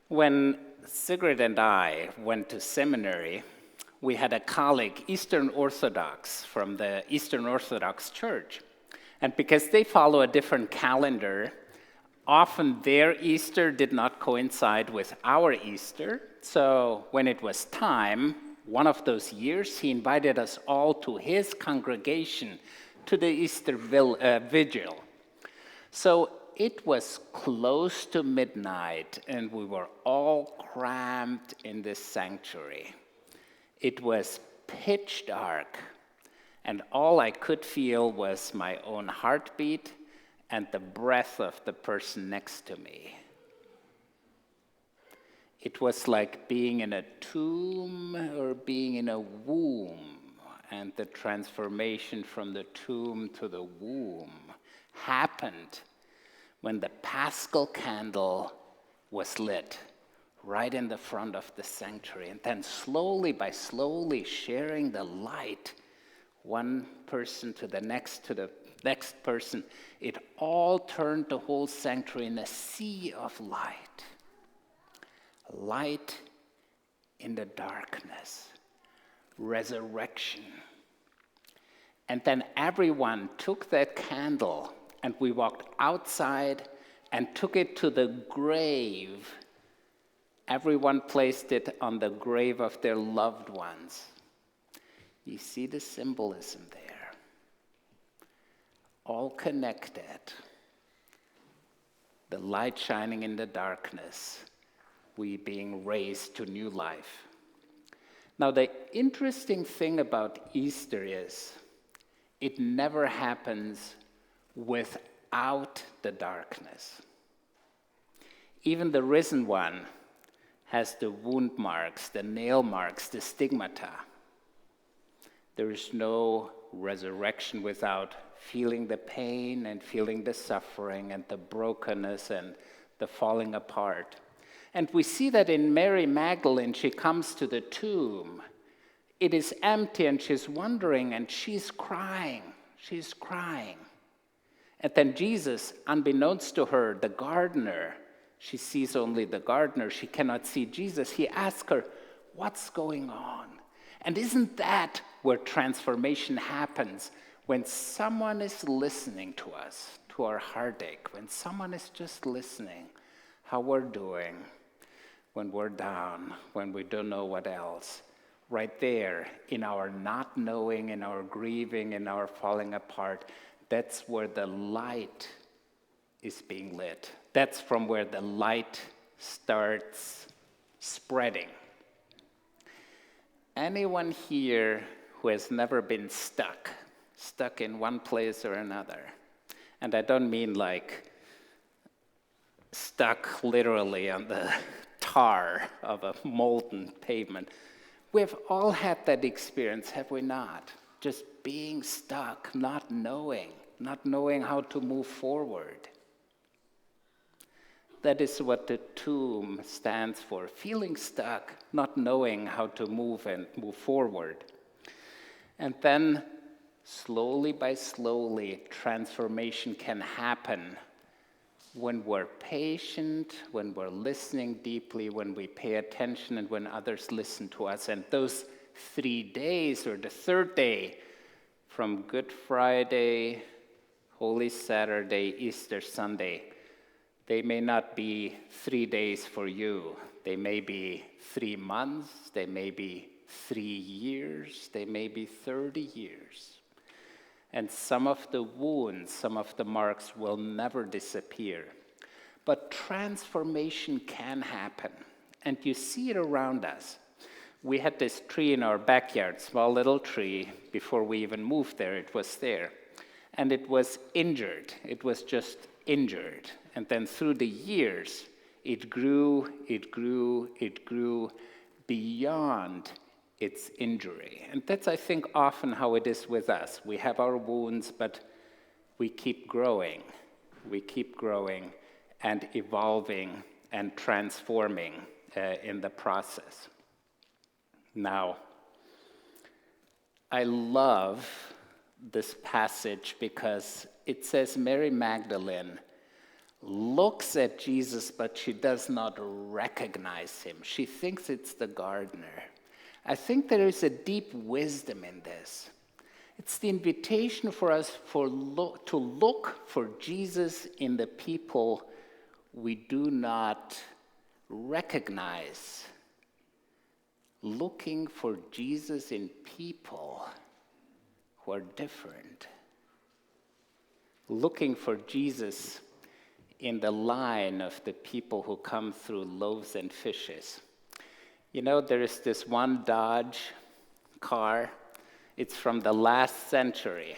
When Sigrid and I went to seminary, we had a colleague, Eastern Orthodox, from the Eastern Orthodox Church. And because they follow a different calendar, often their Easter did not coincide with our Easter. So when it was time, one of those years, he invited us all to his congregation to the Easter vigil. So it was close to midnight, and we were all crammed in this sanctuary. It was pitch dark, and all I could feel was my own heartbeat and the breath of the person next to me. It was like being in a tomb or being in a womb, and the transformation from the tomb to the womb happened when the Paschal candle was lit right in the front of the sanctuary. And then slowly sharing the light, one person to the next person, it all turned the whole sanctuary in a sea of light. Light in the darkness, resurrection. And then everyone took that candle, and we walked outside and took it to the grave. Everyone placed it on the grave of their loved ones. You see the symbolism there. All connected. The light shining in the darkness. We being raised to new life. Now, the interesting thing about Easter is it never happens without the darkness. Even the risen one has the wound marks, the nail marks, the stigmata. There is no resurrection without feeling the pain and feeling the suffering and the brokenness and the falling apart. And we see that in Mary Magdalene. She comes to the tomb. It is empty, and she's wondering, and she's crying. She's crying. And then Jesus, unbeknownst to her, the gardener, she sees only the gardener. She cannot see Jesus. He asks her, "What's going on?" And isn't that where transformation happens? When someone is listening to us, to our heartache, when someone is just listening, how we're doing, when we're down, when we don't know what else, right there in our not knowing, in our grieving, in our falling apart, that's where the light is being lit. That's from where the light starts spreading. Anyone here who has never been stuck in one place or another? And I don't mean like stuck literally on the tar of a molten pavement. We've all had that experience, have we not? Just being stuck, not knowing how to move forward. That is what the tomb stands for, feeling stuck, not knowing how to move forward. And then, slowly by slowly, transformation can happen when we're patient, when we're listening deeply, when we pay attention, and when others listen to us. And those 3 days, or the third day, from Good Friday, Holy Saturday, Easter Sunday, they may not be 3 days for you. They may be 3 months, they may be 3 years, they may be 30 years. And some of the wounds, some of the marks will never disappear. But transformation can happen, and you see it around us. We had this tree in our backyard, small little tree. Before we even moved there, it was there. And it was injured. It was just injured. And then through the years, it grew beyond its injury. And that's, I think, often how it is with us. We have our wounds, but we keep growing. We keep growing and evolving and transforming in the process. Now, I love this passage because it says Mary Magdalene looks at Jesus, but she does not recognize him. She thinks it's the gardener. I think there is a deep wisdom in this. It's the invitation for us to look for Jesus in the people we do not recognize. Looking for Jesus in people who are different. Looking for Jesus in the line of the people who come through loaves and fishes. You know, there is this one Dodge car. It's from the last century.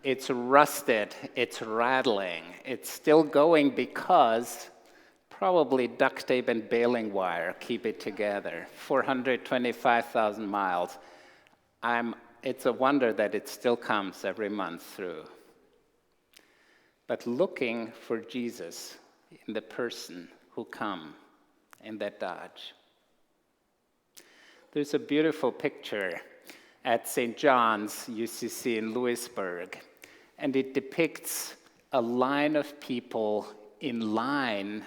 It's rusted, it's rattling, it's still going because probably duct tape and baling wire keep it together. 425,000 miles. It's a wonder that it still comes every month through. But looking for Jesus in the person who come in that Dodge. There's a beautiful picture at St. John's UCC in Lewisburg, and it depicts a line of people in line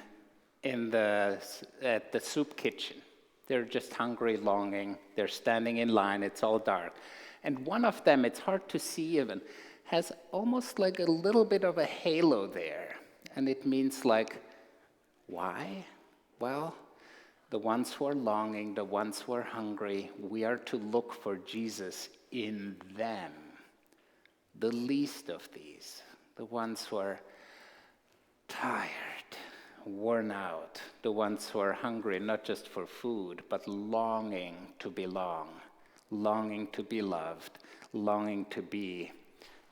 at the soup kitchen. They're just hungry, longing. They're standing in line. It's all dark. And one of them, it's hard to see even, has almost like a little bit of a halo there. And it means like, why? Well, the ones who are longing, the ones who are hungry, we are to look for Jesus in them. The least of these, the ones who are tired, worn out, the ones who are hungry not just for food, but longing to belong, longing to be loved, longing to be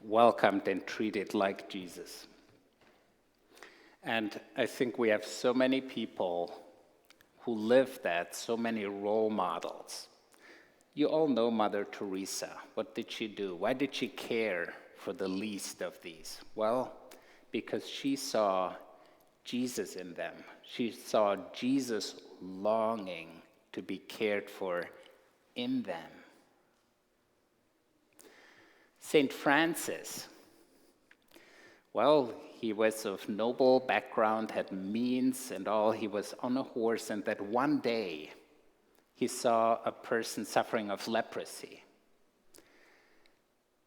welcomed and treated like Jesus. And I think we have so many people who live that, so many role models. You all know Mother Teresa. What did she do? Why did she care for the least of these? Well, because she saw Jesus in them. She saw Jesus longing to be cared for in them. St. Francis, well, he was of noble background, had means and all. He was on a horse, and that one day he saw a person suffering of leprosy.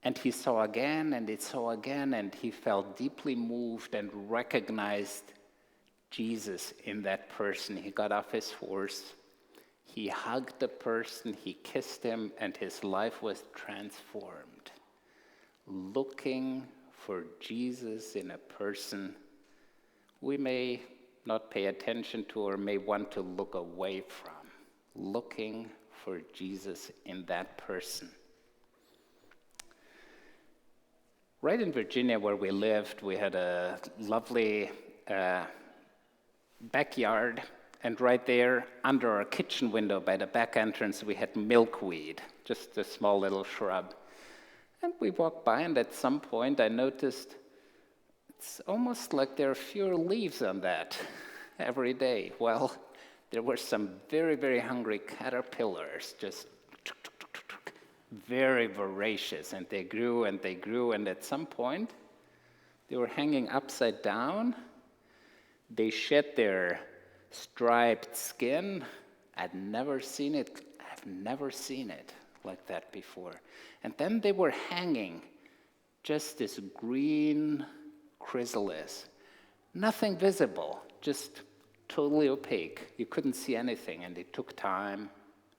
And he saw again, and he saw again, and he felt deeply moved and recognized Jesus in that person. He got off his horse, he hugged the person, he kissed him, and his life was transformed. Looking for Jesus in a person we may not pay attention to or may want to look away from. Looking for Jesus in that person. Right in Virginia where we lived, we had a lovely backyard, and right there under our kitchen window by the back entrance we had milkweed, just a small little shrub. And we walked by, and at some point I noticed it's almost like there are fewer leaves on that every day. Well, there were some very, very hungry caterpillars, just very voracious, and they grew, and at some point they were hanging upside down. They shed their striped skin. I've never seen it like that before. And then they were hanging just this green chrysalis. Nothing visible, just totally opaque. You couldn't see anything, and it took time.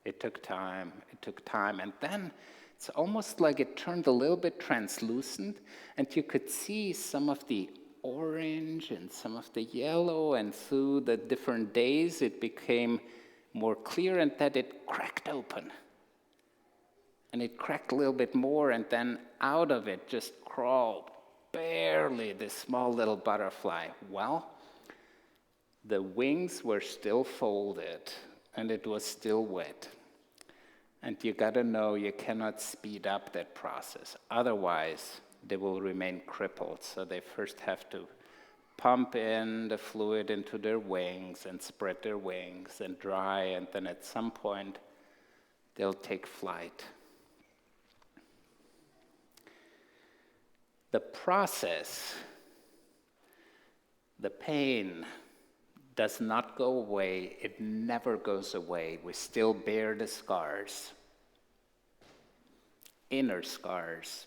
And then it's almost like it turned a little bit translucent, and you could see some of the orange and some of the yellow, and through the different days it became more clear, and that it cracked open. And it cracked a little bit more, and then out of it just crawled barely this small little butterfly. Well, the wings were still folded, and it was still wet. And you gotta know you cannot speed up that process. Otherwise, they will remain crippled. So they first have to pump in the fluid into their wings and spread their wings and dry, and then at some point, they'll take flight. The process The pain does not go away. It never goes away. We still bear the scars, inner scars,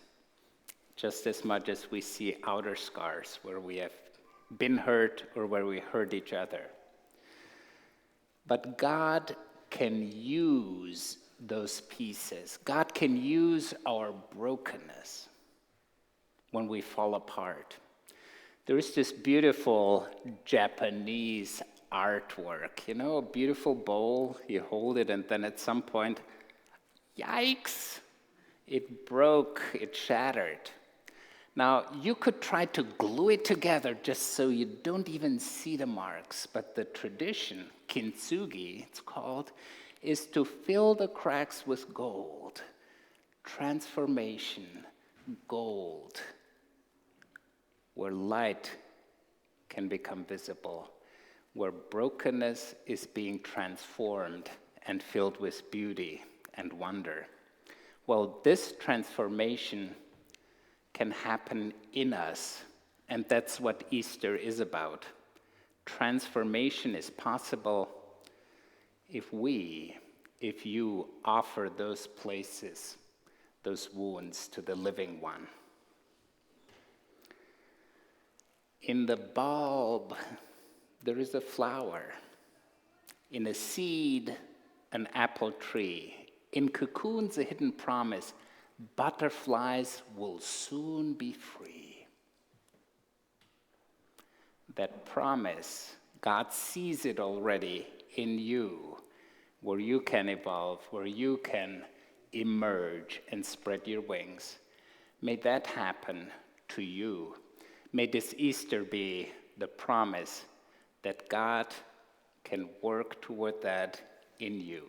just as much as we see outer scars where we have been hurt or where we hurt each other. But God can use those pieces. God can use our brokenness when we fall apart. There is this beautiful Japanese artwork, a beautiful bowl, you hold it, and then at some point, yikes, it broke, it shattered. Now, you could try to glue it together just so you don't even see the marks, but the tradition, kintsugi, it's called, is to fill the cracks with gold. Transformation, gold, where light can become visible, where brokenness is being transformed and filled with beauty and wonder. Well, this transformation can happen in us, and that's what Easter is about. Transformation is possible if you offer those places, those wounds to the living one. In the bulb, there is a flower. In a seed, an apple tree. In cocoons, a hidden promise. Butterflies will soon be free. That promise, God sees it already in you, where you can evolve, where you can emerge and spread your wings. May that happen to you. May this Easter be the promise that God can work toward that in you.